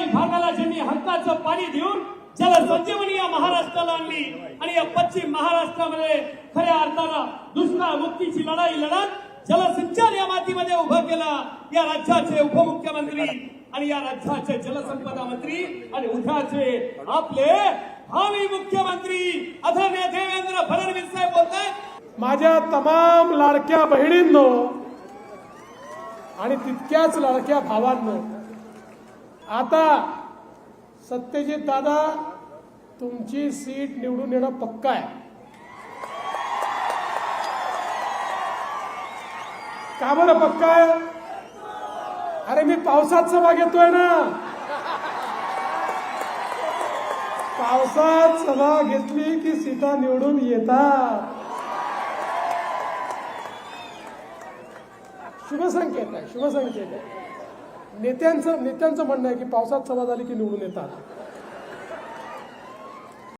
दुष्काळी भागाला ज्यांनी हक्काचं पाणी देऊन जलसंजीवनी या महाराष्ट्राला आणली आणि या पश्चिम महाराष्ट्रामध्ये खऱ्या अर्थानं दुष्काळ मुक्तीची लढाई लढत जलसिंचन या मातीमध्ये उभं केलं या राज्याचे उपमुख्यमंत्री आणि या राज्याचे जलसंपदा मंत्री आणि उद्याचे आपले भावी मुख्यमंत्री आदरणीय देवेंद्र फडणवीस साहेब बोलतायत। माझ्या तमाम लाडक्या बहिणींनो आणि तितक्याच लाडक्या भावांनो, आता सत्यजित दादा तुमची सीट निवडून येणं पक्का आहे। का बरं पक्का आहे? अरे मी पावसात सभा घेतोय ना, पावसात सभा घेतली की सीटा निवडून येतात। शुभसंकेत आहे, शुभसंकेत आहे। नेत्यांचं म्हणणं आहे की पावसात सभा झाली की निवडून येतात।